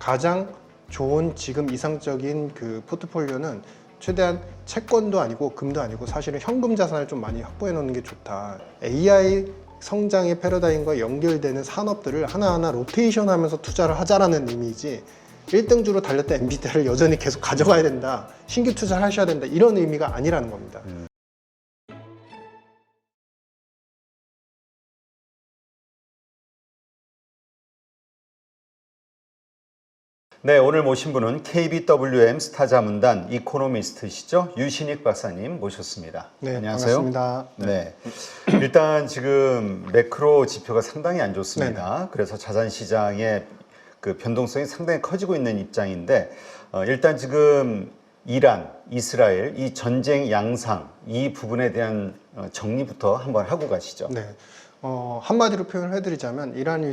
가장 좋은 지금 이상적인 그 포트폴리오는 최대한 채권도 아니고 금도 아니고 사실은 현금 자산을 좀 많이 확보해 놓는 게 좋다. AI 성장의 패러다임과 연결되는 산업들을 하나하나 로테이션 하면서 투자를 하자라는 의미이지 1등주로 달렸던 엔비디아를 여전히 계속 가져가야 된다, 신규 투자를 하셔야 된다, 이런 의미가 아니라는 겁니다. 네, 오늘 모신 분은 KBWM 스타자문단 이코노미스트시죠? 유신익 박사님 모셨습니다. 네, 안녕하세요. 반갑습니다. 네. 일단 지금 매크로 지표가 상당히 안 좋습니다. 네네. 그래서 자산 시장의 그 변동성이 상당히 커지고 있는 입장인데 일단 지금 이란, 이스라엘 이 전쟁 양상 이 부분에 대한 정리부터 한번 하고 가시죠. 네. 한마디로 표현을 해드리자면 이란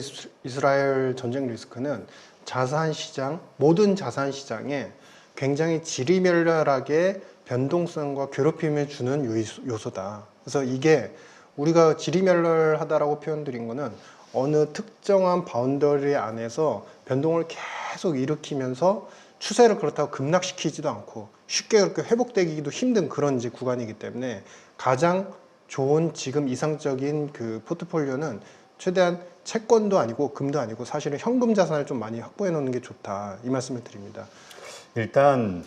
이스라엘 전쟁 리스크는 자산 시장, 모든 자산 시장에 굉장히 지리멸렬하게 변동성과 괴롭힘을 주는 요소다. 그래서 이게 우리가 지리멸렬하다라고 표현드린 거는 어느 특정한 바운더리 안에서 변동을 계속 일으키면서 추세를 그렇다고 급락시키지도 않고 쉽게 그렇게 회복되기도 힘든 그런 이제 구간이기 때문에 가장 좋은 지금 이상적인 그 포트폴리오는 최대한 채권도 아니고 금도 아니고 사실은 현금 자산을 좀 많이 확보해 놓는 게 좋다, 이 말씀을 드립니다. 일단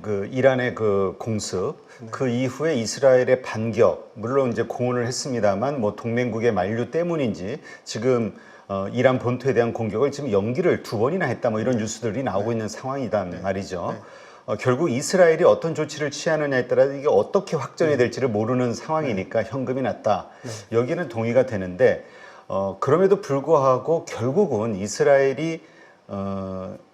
그 이란의 그 공습, 그 이후에 이스라엘의 반격, 물론 이제 공언을 했습니다만 뭐 동맹국의 만류 때문인지 지금 이란 본토에 대한 공격을 지금 연기를 2번이나 했다, 뭐 이런 뉴스들이 나오고 있는 상황이단 말이죠. 결국 이스라엘이 어떤 조치를 취하느냐에 따라 이게 어떻게 확전이 될지를 모르는 상황이니까 현금이 났다. 여기는 동의가 되는데 그럼에도 불구하고 결국은 이스라엘이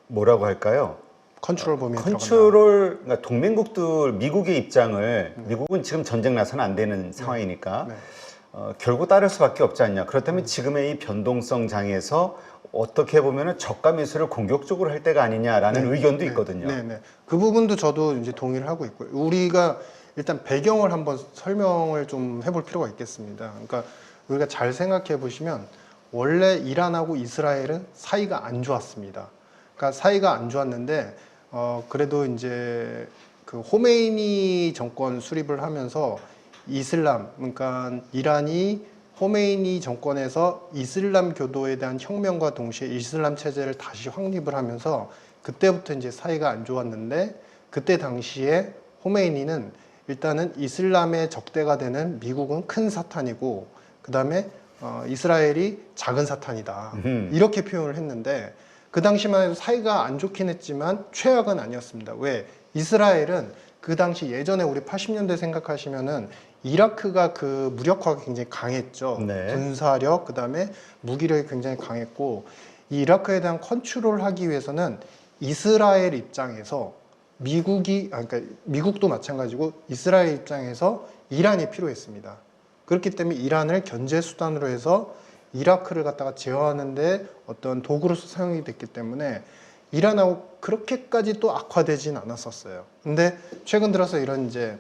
뭐라고 할까요? 컨트롤 범위에 컨트롤, 그러니까 동맹국들 미국의 입장을 미국은 지금 전쟁 나서는 안 되는 상황이니까 결국 따를 수밖에 없지 않냐. 그렇다면 지금의 이 변동성 장에서 어떻게 보면은 저가 매수를 공격적으로 할 때가 아니냐라는 의견도 있거든요. 네. 그 부분도 저도 이제 동의를 하고 있고요. 우리가 일단 배경을 한번 설명을 좀 해볼 필요가 있겠습니다. 그러니까 우리가 잘 생각해 보시면 원래 이란하고 이스라엘은 사이가 안 좋았습니다. 그러니까 사이가 안 좋았는데 그래도 이제 그 호메이니 정권 수립을 하면서 이슬람, 그러니까 이란이 호메이니 정권에서 이슬람 교도에 대한 혁명과 동시에 이슬람 체제를 다시 확립을 하면서 그때부터 이제 사이가 안 좋았는데, 그때 당시에 호메이니는 일단은 이슬람의 적대가 되는 미국은 큰 사탄이고 그 다음에 이스라엘이 작은 사탄이다, 이렇게 표현을 했는데 그 당시만 해도 사이가 안 좋긴 했지만 최악은 아니었습니다. 왜? 이스라엘은 그 당시 예전에 우리 80년대 생각하시면은 이라크가 그 무력화가 굉장히 강했죠. 네. 군사력, 그 다음에 무기력이 굉장히 강했고, 이 이라크에 대한 컨트롤을 하기 위해서는 이스라엘 입장에서 그러니까 미국도 마찬가지고 이스라엘 입장에서 이란이 필요했습니다. 그렇기 때문에 이란을 견제 수단으로 해서 이라크를 갖다가 제어하는데 어떤 도구로서 사용이 됐기 때문에 이란하고 그렇게까지 또 악화되진 않았었어요. 근데 최근 들어서 이런 이제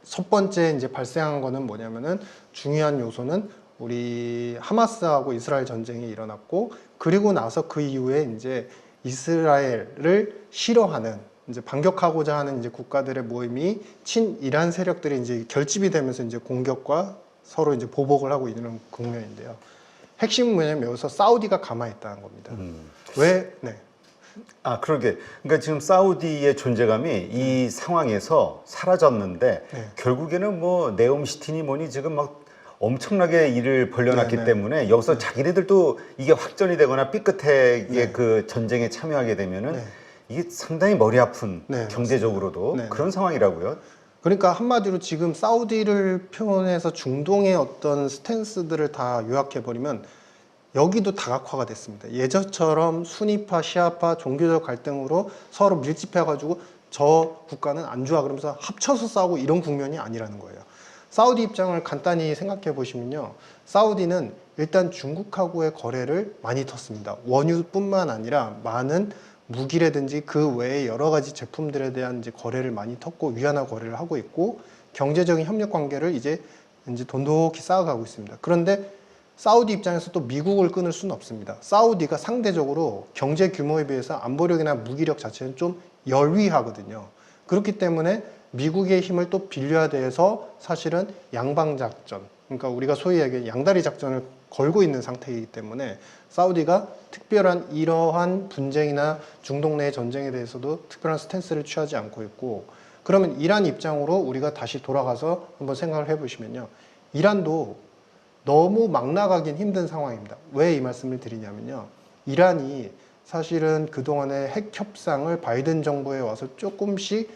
첫 번째 이제 발생한 거는 뭐냐면은 중요한 요소는 우리 하마스하고 이스라엘 전쟁이 일어났고, 그리고 나서 그 이후에 이제 이스라엘을 싫어하는 이제 반격하고자 하는 이제 국가들의 모임이 친이란 세력들이 이제 결집이 되면서 이제 공격과 서로 이제 보복을 하고 있는 국면인데요. 핵심은 뭐냐면 여기서 사우디가 가만히 있다는 겁니다. 왜? 네. 아, 그러게. 그러니까 지금 사우디의 존재감이 이 상황에서 사라졌는데 결국에는 뭐 네옴시티니 뭐니 지금 막 엄청나게 일을 벌려놨기 때문에 여기서 자기네들도 이게 확전이 되거나 삐끗하게 그 전쟁에 참여하게 되면은 이게 상당히 머리 아픈 경제적으로도 그런 상황이라고요. 그러니까 한마디로 지금 사우디를 표현해서 중동의 어떤 스탠스들을 다 요약해버리면 여기도 다각화가 됐습니다. 예전처럼 순위파, 시아파, 종교적 갈등으로 서로 밀집해가지고 저 국가는 안 좋아 그러면서 합쳐서 싸우고 이런 국면이 아니라는 거예요. 사우디 입장을 간단히 생각해 보시면요, 사우디는 일단 중국하고의 거래를 많이 텄습니다. 원유뿐만 아니라 많은 무기라든지 그 외에 여러 가지 제품들에 대한 이제 거래를 많이 텄고 위안화 거래를 하고 있고 경제적인 협력 관계를 이제 돈독히 쌓아가고 있습니다. 그런데 사우디 입장에서 또 미국을 끊을 수는 없습니다. 사우디가 상대적으로 경제 규모에 비해서 안보력이나 무기력 자체는 좀 열위하거든요. 그렇기 때문에 미국의 힘을 또 빌려야 돼서 사실은 양방작전, 그러니까 우리가 소위 얘기하는 양다리 작전을 걸고 있는 상태이기 때문에 사우디가 특별한 이러한 분쟁이나 중동 내 전쟁에 대해서도 특별한 스탠스를 취하지 않고 있고, 그러면 이란 입장으로 우리가 다시 돌아가서 한번 생각을 해보시면요. 이란도 너무 막 나가긴 힘든 상황입니다. 왜 이 말씀을 드리냐면요. 이란이 사실은 그동안의 핵 협상을 바이든 정부에 와서 조금씩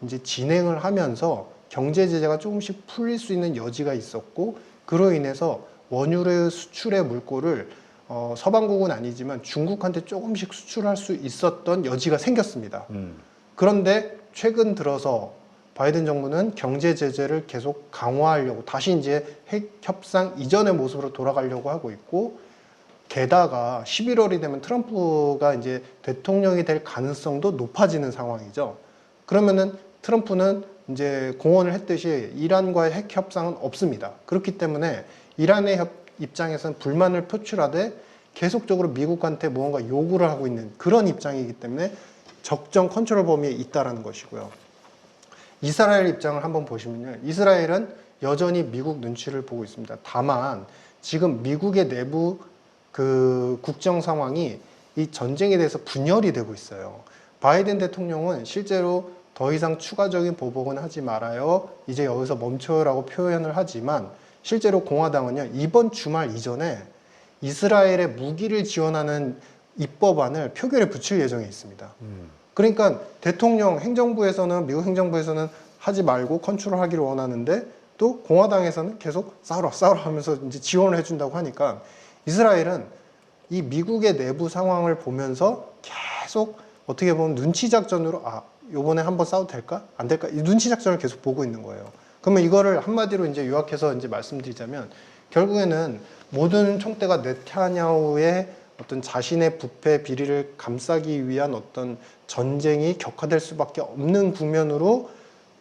이제 진행을 하면서 경제 제재가 조금씩 풀릴 수 있는 여지가 있었고, 그로 인해서 원유의 수출의 물꼬를 서방국은 아니지만 중국한테 조금씩 수출할 수 있었던 여지가 생겼습니다. 그런데 최근 들어서 바이든 정부는 경제 제재를 계속 강화하려고 다시 이제 핵 협상 이전의 모습으로 돌아가려고 하고 있고, 게다가 11월이 되면 트럼프가 이제 대통령이 될 가능성도 높아지는 상황이죠. 그러면은 트럼프는 이제 공언을 했듯이 이란과의 핵 협상은 없습니다. 그렇기 때문에 이란의 입장에서는 불만을 표출하되 계속적으로 미국한테 무언가 요구를 하고 있는 그런 입장이기 때문에 적정 컨트롤 범위에 있다라는 것이고요. 이스라엘 입장을 한번 보시면요. 이스라엘은 여전히 미국 눈치를 보고 있습니다. 다만 지금 미국의 내부 그 국정 상황이 이 전쟁에 대해서 분열이 되고 있어요. 바이든 대통령은 실제로 더 이상 추가적인 보복은 하지 말아요. 이제 여기서 멈춰요라고 표현을 하지만 실제로 공화당은요. 이번 주말 이전에 이스라엘에 무기를 지원하는 입법안을 표결에 붙일 예정에 있습니다. 그러니까 대통령 행정부에서는 미국 행정부에서는 하지 말고 컨트롤하기를 원하는데 또 공화당에서는 계속 싸우라 하면서 이제 지원을 해준다고 하니까 이스라엘은 이 미국의 내부 상황을 보면서 계속 어떻게 보면 눈치 작전으로 요번에 한번 싸워도 될까? 안 될까? 이 눈치 작전을 계속 보고 있는 거예요. 그러면 이거를 한마디로 이제 요약해서 이제 말씀드리자면 결국에는 모든 총대가 네타냐후의 어떤 자신의 부패 비리를 감싸기 위한 어떤 전쟁이 격화될 수밖에 없는 국면으로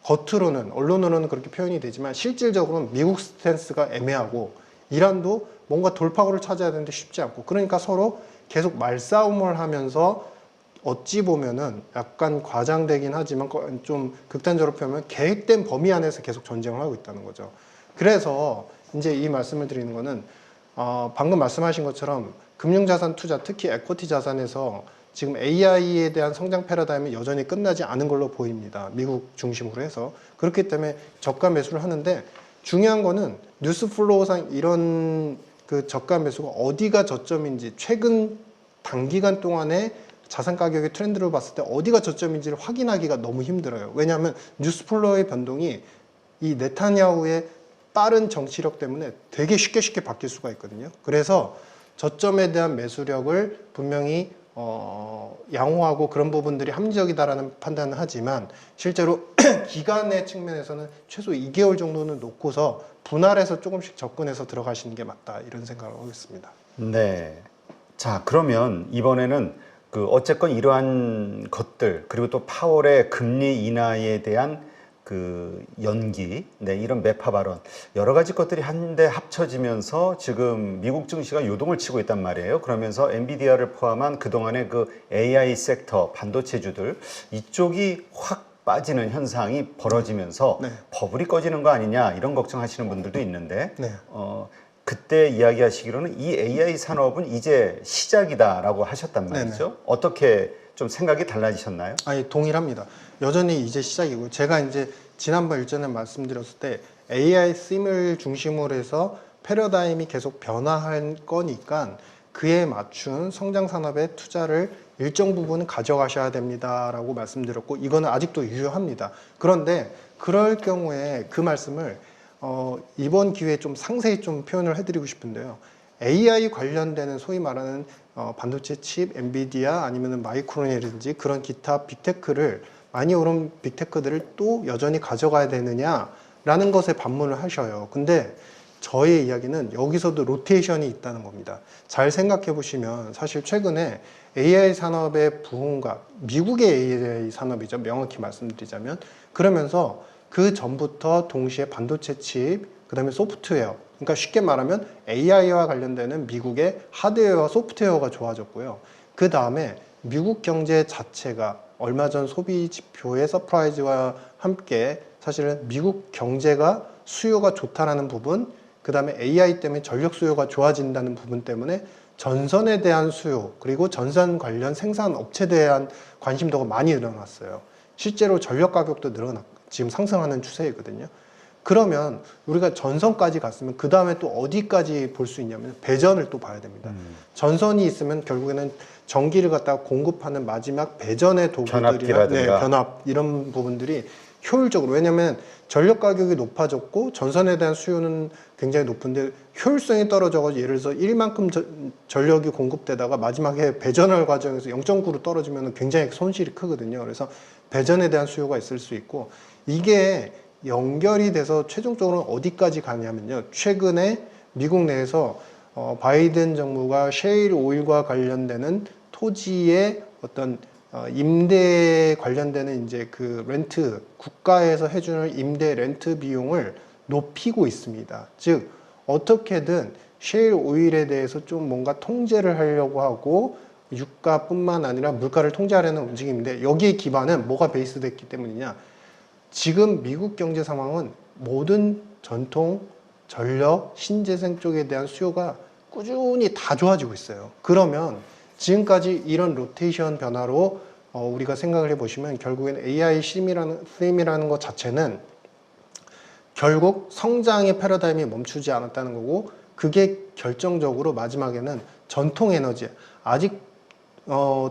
겉으로는 언론으로는 그렇게 표현이 되지만 실질적으로는 미국 스탠스가 애매하고 이란도 뭔가 돌파구를 찾아야 되는데 쉽지 않고 그러니까 서로 계속 말싸움을 하면서 어찌 보면은 약간 과장되긴 하지만 좀 극단적으로 표현하면 계획된 범위 안에서 계속 전쟁을 하고 있다는 거죠. 그래서 이제 이 말씀을 드리는 거는 방금 말씀하신 것처럼 금융자산 투자, 특히 에쿼티 자산에서 지금 AI에 대한 성장 패러다임이 여전히 끝나지 않은 걸로 보입니다. 미국 중심으로 해서. 그렇기 때문에 저가 매수를 하는데 중요한 거는 뉴스 플로우상 이런 그 저가 매수가 어디가 저점인지 최근 단기간 동안에 자산 가격의 트렌드를 봤을 때 어디가 저점인지를 확인하기가 너무 힘들어요. 왜냐하면 뉴스 플로우의 변동이 이 네타냐후의 빠른 정치력 때문에 되게 쉽게 바뀔 수가 있거든요. 그래서 저점에 대한 매수력을 분명히 양호하고 그런 부분들이 합리적이다라는 판단을 하지만 실제로 기간의 측면에서는 최소 2개월 정도는 놓고서 분할해서 조금씩 접근해서 들어가시는 게 맞다 이런 생각을 하고 있습니다. 네. 자, 그러면 이번에는 그 어쨌건 이러한 것들 그리고 또 파월의 금리 인하에 대한 그 연기, 네, 이런 매파 발언 여러 가지 것들이 한데 합쳐지면서 지금 미국 증시가 요동을 치고 있단 말이에요. 그러면서 엔비디아를 포함한 그동안의 그 AI 섹터 반도체주들 이쪽이 확 빠지는 현상이 벌어지면서 네. 버블이 꺼지는 거 아니냐 이런 걱정하시는 분들도 있는데 네. 그때 이야기하시기로는 이 AI 산업은 이제 시작이다라고 하셨단 말이죠. 네네. 어떻게 좀 생각이 달라지셨나요? 아니, 동일합니다. 여전히 이제 시작이고 제가 이제 지난번 일전에 말씀드렸을 때 AI 씀을 중심으로 해서 패러다임이 계속 변화할 거니까 그에 맞춘 성장 산업의 투자를 일정 부분 가져가셔야 됩니다라고 말씀드렸고 이거는 아직도 유효합니다. 그런데 그럴 경우에 그 말씀을 이번 기회에 좀 상세히 좀 표현을 해드리고 싶은데요. AI 관련되는 소위 말하는 반도체 칩, 엔비디아 아니면 마이크론이라든지 그런 기타 빅테크를 많이 오른 빅테크들을 또 여전히 가져가야 되느냐라는 것에 반문을 하셔요. 근데 저의 이야기는 여기서도 로테이션이 있다는 겁니다. 잘 생각해 보시면 사실 최근에 AI 산업의 부흥과 미국의 AI 산업이죠. 명확히 말씀드리자면 그러면서 그 전부터 동시에 반도체 칩, 그 다음에 소프트웨어, 그러니까 쉽게 말하면 AI와 관련되는 미국의 하드웨어와 소프트웨어가 좋아졌고요. 그 다음에 미국 경제 자체가 얼마 전 소비 지표의 서프라이즈와 함께 사실은 미국 경제가 수요가 좋다라는 부분, 그 다음에 AI 때문에 전력 수요가 좋아진다는 부분 때문에 전선에 대한 수요, 그리고 전선 관련 생산 업체에 대한 관심도가 많이 늘어났어요. 실제로 전력 가격도 지금 상승하는 추세이거든요. 그러면 우리가 전선까지 갔으면 그 다음에 또 어디까지 볼 수 있냐면 배전을 또 봐야 됩니다. 전선이 있으면 결국에는 전기를 갖다가 공급하는 마지막 배전의 도구들이나 변압기라든가. 변압 이런 부분들이 효율적으로, 왜냐하면 전력 가격이 높아졌고 전선에 대한 수요는 굉장히 높은데 효율성이 떨어져가지고 예를 들어서 1만큼 전력이 공급되다가 마지막에 배전할 과정에서 0.9로 떨어지면 굉장히 손실이 크거든요. 그래서 배전에 대한 수요가 있을 수 있고, 이게 연결이 돼서 최종적으로 어디까지 가냐면요. 최근에 미국 내에서 바이든 정부가 셰일 오일과 관련되는 토지의 어떤 임대 관련되는 이제 그 렌트, 국가에서 해주는 임대 렌트 비용을 높이고 있습니다. 즉 어떻게든 셰일 오일에 대해서 좀 뭔가 통제를 하려고 하고 유가뿐만 아니라 물가를 통제하려는 움직임인데, 여기에 기반은 뭐가 베이스됐기 때문이냐? 지금 미국 경제 상황은 모든 전통, 전력, 신재생 쪽에 대한 수요가 꾸준히 다 좋아지고 있어요. 그러면 지금까지 이런 로테이션 변화로 우리가 생각을 해보시면 결국엔 AI 스림이라는 것 자체는 결국 성장의 패러다임이 멈추지 않았다는 거고, 그게 결정적으로 마지막에는 전통 에너지, 아직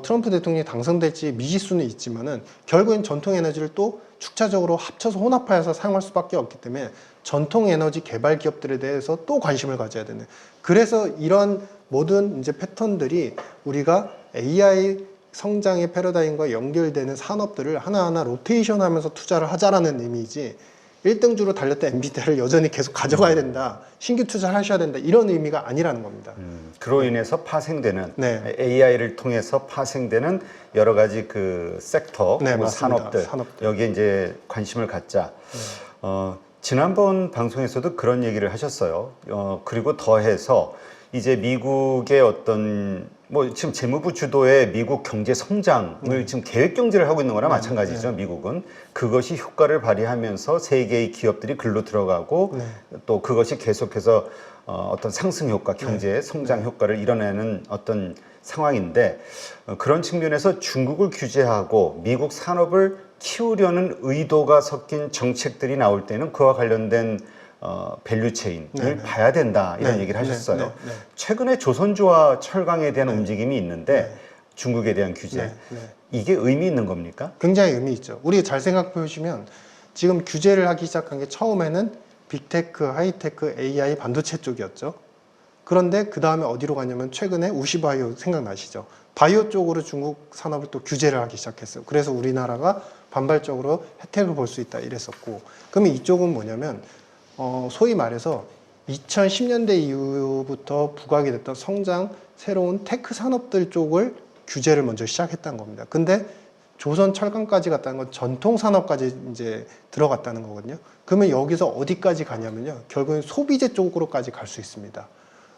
트럼프 대통령이 당선될지 미지수는 있지만은 결국엔 전통 에너지를 또 축차적으로 합쳐서 혼합하여서 사용할 수밖에 없기 때문에 전통 에너지 개발 기업들에 대해서 또 관심을 가져야 되는, 그래서 이런 모든 이제 패턴들이 우리가 AI 성장의 패러다임과 연결되는 산업들을 하나하나 로테이션 하면서 투자를 하자라는 의미이지, 1등주로 달렸던 엔비디아를 여전히 계속 가져가야 된다, 신규 투자를 하셔야 된다, 이런 의미가 아니라는 겁니다. 그로 인해서 파생되는 네. AI를 통해서 파생되는 여러 가지 그 섹터, 네, 뭐 맞습니다. 산업들 여기에 이제 관심을 갖자. 지난번 방송에서도 그런 얘기를 하셨어요. 그리고 더해서 이제 미국의 어떤 뭐 지금 재무부 주도의 미국 경제 성장을 지금 계획 경제를 하고 있는 거나 마찬가지죠. 미국은 그것이 효과를 발휘하면서 세계의 기업들이 글로 들어가고 또 그것이 계속해서 어떤 상승 효과, 경제 성장 효과를 이뤄내는 어떤 상황인데, 그런 측면에서 중국을 규제하고 미국 산업을 키우려는 의도가 섞인 정책들이 나올 때는 그와 관련된 밸류체인을 봐야 된다, 이런 얘기를 하셨어요. 최근에 조선주와 철강에 대한 움직임이 있는데 중국에 대한 규제, 이게 의미 있는 겁니까? 굉장히 의미 있죠. 우리 잘 생각해 보시면 지금 규제를 하기 시작한 게 처음에는 빅테크, 하이테크, AI, 반도체 쪽이었죠. 그런데 그 다음에 어디로 가냐면 최근에 우시바이오 생각나시죠? 바이오 쪽으로 중국 산업을 또 규제를 하기 시작했어요. 그래서 우리나라가 반발적으로 혜택을 볼 수 있다 이랬었고, 그러면 이쪽은 뭐냐면 소위 말해서 2010년대 이후부터 부각이 됐던 성장, 새로운 테크 산업들 쪽을 규제를 먼저 시작했다는 겁니다. 근데 조선 철강까지 갔다는 건 전통 산업까지 이제 들어갔다는 거거든요. 그러면 여기서 어디까지 가냐면요, 결국엔 소비재 쪽으로까지 갈 수 있습니다.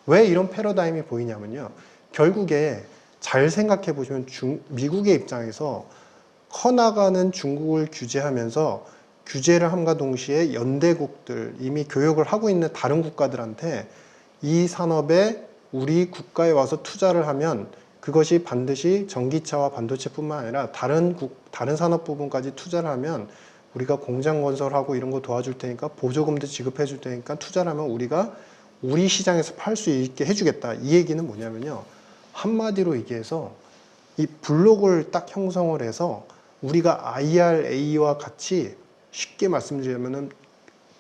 왜 이런 패러다임이 보이냐면요, 결국에 잘 생각해 보시면 미국의 입장에서 커나가는 중국을 규제하면서 규제를 함과 동시에 연대국들, 이미 교역을 하고 있는 다른 국가들한테 이 산업에 우리 국가에 와서 투자를 하면 그것이 반드시 전기차와 반도체뿐만 아니라 다른 산업 부분까지 투자를 하면 우리가 공장 건설하고 이런 거 도와줄 테니까, 보조금도 지급해 줄 테니까 투자를 하면 우리가 우리 시장에서 팔 수 있게 해주겠다. 이 얘기는 뭐냐면요, 한마디로 얘기해서 이 블록을 딱 형성을 해서 우리가 IRA와 같이, 쉽게 말씀드리면은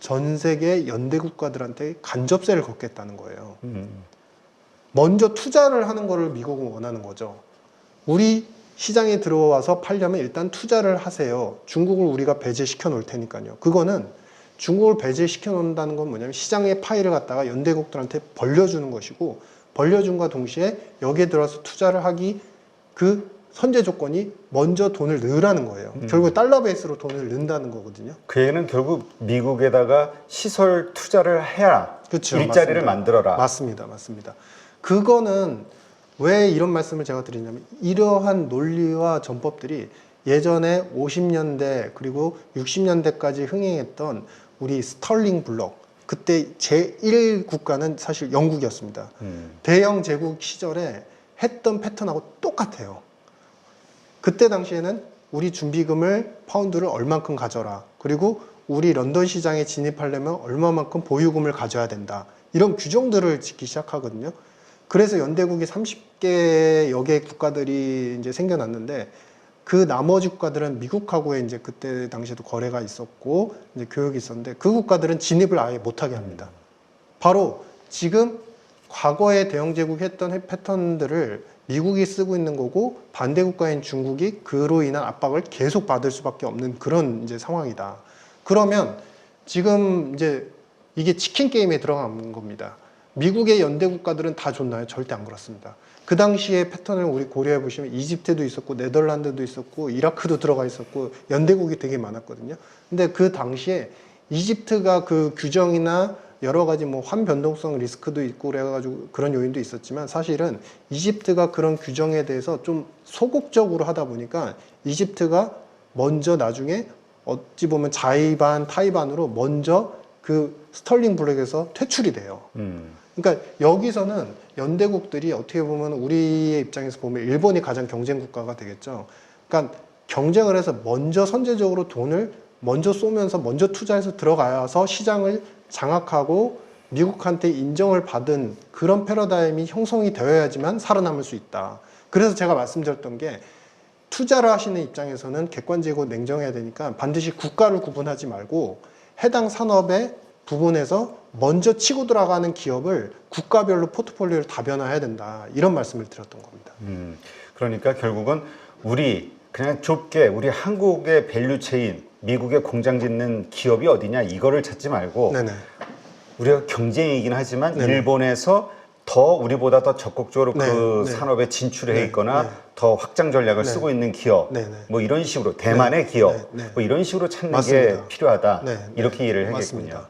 전 세계 연대 국가들한테 간접세를 걷겠다는 거예요. 먼저 투자를 하는 거를 미국은 원하는 거죠. 우리 시장에 들어와서 팔려면 일단 투자를 하세요. 중국을 우리가 배제시켜 놓을 테니까요. 그거는 중국을 배제시켜 놓는다는 건 뭐냐면 시장의 파이를 갖다가 연대국들한테 벌려주는 것이고, 벌려준과 동시에 여기에 들어와서 투자를 하기 그 선제 조건이 먼저 돈을 넣으라는 거예요. 결국 달러 베이스로 돈을 넣는다는 거거든요. 그 얘기는 결국 미국에다가 시설 투자를 해라, 그쵸, 일자리를 맞습니다. 만들어라. 맞습니다. 맞습니다. 그거는 왜 이런 말씀을 제가 드리냐면 이러한 논리와 전법들이 예전에 50년대 그리고 60년대까지 흥행했던 우리 스털링 블록 그때 제1 국가는 사실 영국이었습니다. 대영 제국 시절에 했던 패턴하고 똑같아요. 그때 당시에는 우리 준비금을 파운드를 얼만큼 가져라. 그리고 우리 런던 시장에 진입하려면 얼마만큼 보유금을 가져야 된다. 이런 규정들을 짓기 시작하거든요. 그래서 연대국이 30개여 개 국가들이 이제 생겨났는데 그 나머지 국가들은 미국하고의 이제 그때 당시에도 거래가 있었고 이제 교역이 있었는데 그 국가들은 진입을 아예 못하게 합니다. 바로 지금 과거에 대영제국이 했던 패턴들을 미국이 쓰고 있는 거고 반대 국가인 중국이 그로 인한 압박을 계속 받을 수밖에 없는 그런 이제 상황이다. 그러면 지금 이제 이게 치킨 게임에 들어간 겁니다. 미국의 연대 국가들은 다 좋나요? 절대 안 그렇습니다. 그 당시의 패턴을 우리 고려해 보시면 이집트도 있었고 네덜란드도 있었고 이라크도 들어가 있었고 연대국이 되게 많았거든요. 근데 그 당시에 이집트가 그 규정이나 여러 가지 뭐 환변동성 리스크도 있고 그래가지고 그런 요인도 있었지만 사실은 이집트가 그런 규정에 대해서 좀 소극적으로 하다 보니까 이집트가 먼저 나중에 어찌 보면 자의반 타의반으로 먼저 그 스털링 블록에서 퇴출이 돼요. 그러니까 여기서는 연대국들이 어떻게 보면 우리의 입장에서 보면 일본이 가장 경쟁 국가가 되겠죠. 그러니까 경쟁을 해서 먼저 선제적으로 돈을 먼저 쏘면서 먼저 투자해서 들어가서 시장을 장악하고 미국한테 인정을 받은 그런 패러다임이 형성이 되어야지만 살아남을 수 있다. 그래서 제가 말씀드렸던 게 투자를 하시는 입장에서는 객관적이고 냉정해야 되니까 반드시 국가를 구분하지 말고 해당 산업의 부분에서 먼저 치고 들어가는 기업을 국가별로 포트폴리오를 다변화해야 된다. 이런 말씀을 드렸던 겁니다. 그러니까 결국은 우리 그냥 좁게 우리 한국의 밸류체인 미국의 공장 짓는 기업이 어디냐 이거를 찾지 말고 네네. 우리가 경쟁이긴 하지만 네네. 일본에서 더 우리보다 더 적극적으로 네, 그 네. 산업에 진출해 네, 있거나 네. 더 확장 전략을 네. 쓰고 있는 기업 네, 네. 뭐 이런 식으로 대만의 기업 네, 네. 뭐 이런 식으로 찾는 맞습니다. 게 필요하다 네, 이렇게 네. 이해를 하겠군요. 맞습니다.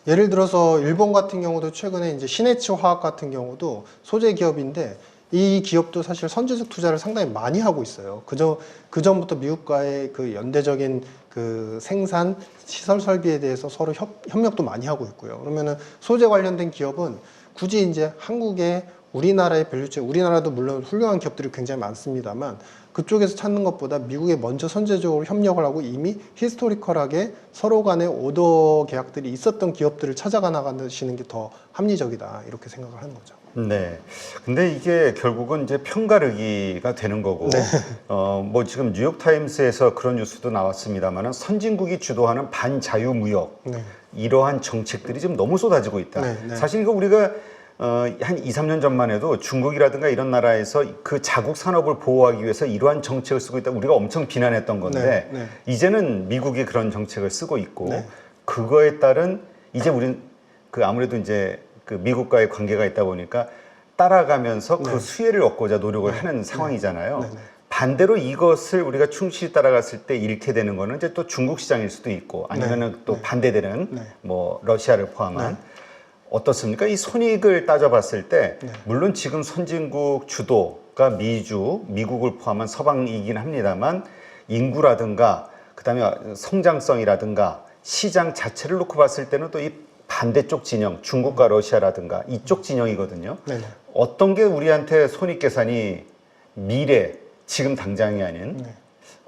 예를 들어서 일본 같은 경우도 최근에 이제 시네츠 화학 같은 경우도 소재 기업인데 이 기업도 사실 선제적 투자를 상당히 많이 하고 있어요. 그 전부터 미국과의 그 연대적인 그 생산 시설 설비에 대해서 서로 협력도 많이 하고 있고요. 그러면은 소재 관련된 기업은 굳이 이제 한국의 우리나라의 밸류체, 우리나라도 물론 훌륭한 기업들이 굉장히 많습니다만 그쪽에서 찾는 것보다 미국에 먼저 선제적으로 협력을 하고 이미 히스토리컬하게 서로 간의 오더 계약들이 있었던 기업들을 찾아가 나가시는 게 더 합리적이다 이렇게 생각을 하는 거죠. 네. 근데 이게 결국은 이제 편가르기가 되는 거고, 네. 뭐 지금 뉴욕타임스에서 그런 뉴스도 나왔습니다만은 선진국이 주도하는 반자유무역, 네. 이러한 정책들이 지금 너무 쏟아지고 있다. 네, 네. 사실 이거 우리가 한 2, 3년 전만 해도 중국이라든가 이런 나라에서 그 자국 산업을 보호하기 위해서 이러한 정책을 쓰고 있다. 우리가 엄청 비난했던 건데, 네, 네. 이제는 미국이 그런 정책을 쓰고 있고, 네. 그거에 따른 이제 우린 그 아무래도 이제 그 미국과의 관계가 있다 보니까 따라가면서 그 네. 수혜를 얻고자 노력을 하는 상황이잖아요. 네, 네. 반대로 이것을 우리가 충실히 따라갔을 때 잃게 되는 거는 이제 또 중국 시장일 수도 있고 아니면은 네. 또 네. 반대되는 네. 뭐 러시아를 포함한 네. 어떻습니까? 이 손익을 따져봤을 때 네. 물론 지금 선진국 주도가 미국을 포함한 서방이긴 합니다만 인구라든가 그다음에 성장성이라든가 시장 자체를 놓고 봤을 때는 또 이 반대쪽 진영, 중국과 러시아라든가 이쪽 진영이거든요. 네네. 어떤 게 우리한테 손익 계산이 미래, 지금 당장이 아닌 네.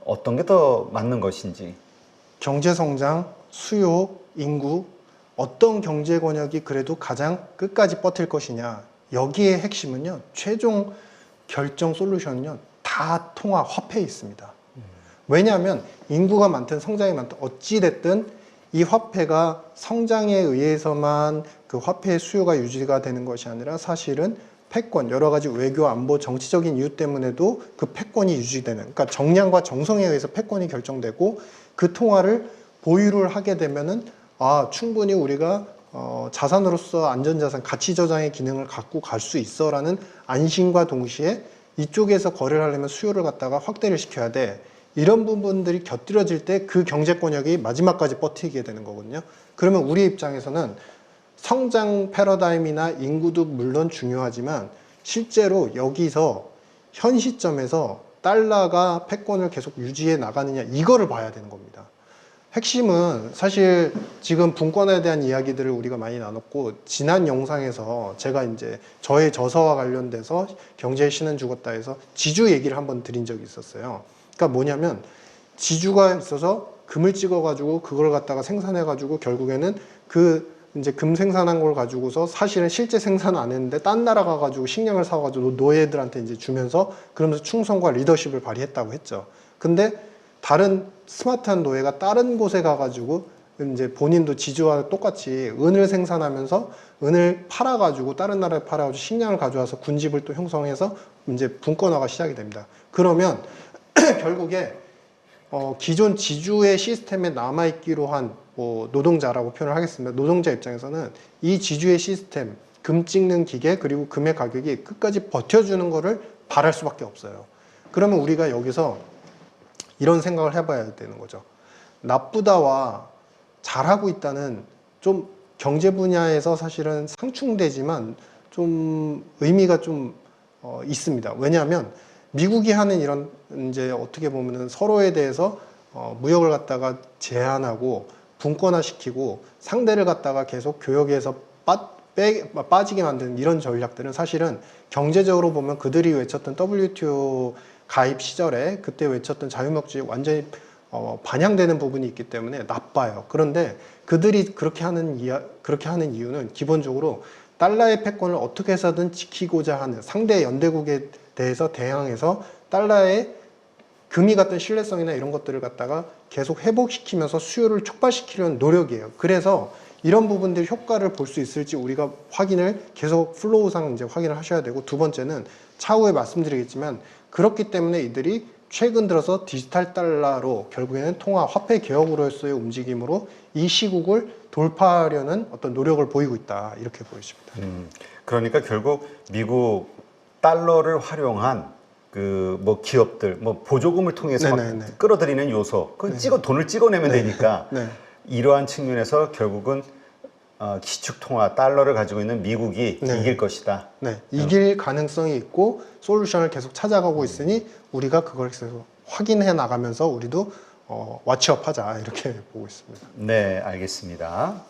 어떤 게 더 맞는 것인지. 경제 성장, 수요, 인구 어떤 경제 권역이 그래도 가장 끝까지 버틸 것이냐. 여기에 핵심은요. 최종 결정 솔루션은요. 다 통화 화폐에 있습니다. 왜냐하면 인구가 많든 성장이 많든 어찌 됐든 이 화폐가 성장에 의해서만 그 화폐의 수요가 유지가 되는 것이 아니라 사실은 패권, 여러 가지 외교, 안보, 정치적인 이유 때문에도 그 패권이 유지되는, 그러니까 정량과 정성에 의해서 패권이 결정되고 그 통화를 보유를 하게 되면은 충분히 우리가 자산으로서 안전자산, 가치저장의 기능을 갖고 갈 수 있어라는 안심과 동시에 이쪽에서 거래를 하려면 수요를 갖다가 확대를 시켜야 돼. 이런 부분들이 곁들여질 때 그 경제 권역이 마지막까지 버티게 되는 거거든요. 그러면 우리 입장에서는 성장 패러다임이나 인구도 물론 중요하지만 실제로 여기서 현 시점에서 달러가 패권을 계속 유지해 나가느냐 이거를 봐야 되는 겁니다. 핵심은 사실 지금 분권에 대한 이야기들을 우리가 많이 나눴고 지난 영상에서 제가 이제 저의 저서와 관련돼서 경제의 신은 죽었다 해서 지주 얘기를 한번 드린 적이 있었어요. 그러니까 뭐냐면 지주가 있어서 금을 찍어가지고 그걸 갖다가 생산해가지고 결국에는 그 이제 금 생산한 걸 가지고서 사실은 실제 생산 안 했는데 딴 나라 가가지고 식량을 사가지고 노예들한테 이제 주면서 그러면서 충성과 리더십을 발휘했다고 했죠. 근데 다른 스마트한 노예가 다른 곳에 가가지고 이제 본인도 지주와 똑같이 은을 생산하면서 은을 팔아가지고 다른 나라에 팔아가지고 식량을 가져와서 군집을 또 형성해서 이제 분권화가 시작이 됩니다. 그러면 결국에 기존 지주의 시스템에 남아있기로 한 노동자라고 표현을 하겠습니다. 노동자 입장에서는 이 지주의 시스템, 금 찍는 기계 그리고 금의 가격이 끝까지 버텨주는 거를 바랄 수밖에 없어요. 그러면 우리가 여기서 이런 생각을 해봐야 되는 거죠. 나쁘다와 잘하고 있다는 좀 경제 분야에서 사실은 상충되지만 좀 의미가 좀 있습니다. 왜냐하면 미국이 하는 이런 이제 어떻게 보면은 서로에 대해서 무역을 갖다가 제한하고 분권화시키고 상대를 갖다가 계속 교역에서 빠지게 만드는 이런 전략들은 사실은 경제적으로 보면 그들이 외쳤던 WTO 가입 시절에 그때 외쳤던 자유무역주의 완전히 반영되는 부분이 있기 때문에 나빠요. 그런데 그들이 그렇게 하는 이유는 기본적으로 달러의 패권을 어떻게 해서든 지키고자 하는 상대 연대국에 대해서 대항해서 달러의 금이 같은 신뢰성이나 이런 것들을 갖다가 계속 회복시키면서 수요를 촉발시키려는 노력이에요. 그래서 이런 부분들 효과를 볼 수 있을지 우리가 확인을 계속 플로우상 이제 확인을 하셔야 되고, 두 번째는 차후에 말씀드리겠지만 그렇기 때문에 이들이 최근 들어서 디지털 달러로 결국에는 통화 화폐 개혁으로서의 움직임으로 이 시국을 돌파하려는 어떤 노력을 보이고 있다, 이렇게 보여집니다. 그러니까 결국 미국 달러를 활용한 그 뭐 기업들 뭐 보조금을 통해서 막 끌어들이는 요소, 그 돈을 찍어내면 되니까 이러한 측면에서 결국은 기축 통화 달러를 가지고 있는 미국이 이길 것이다. 이길 가능성이 있고 솔루션을 계속 찾아가고 있으니 우리가 그걸 계속 확인해 나가면서 우리도 와치업하자, 이렇게 보고 있습니다. 네, 알겠습니다.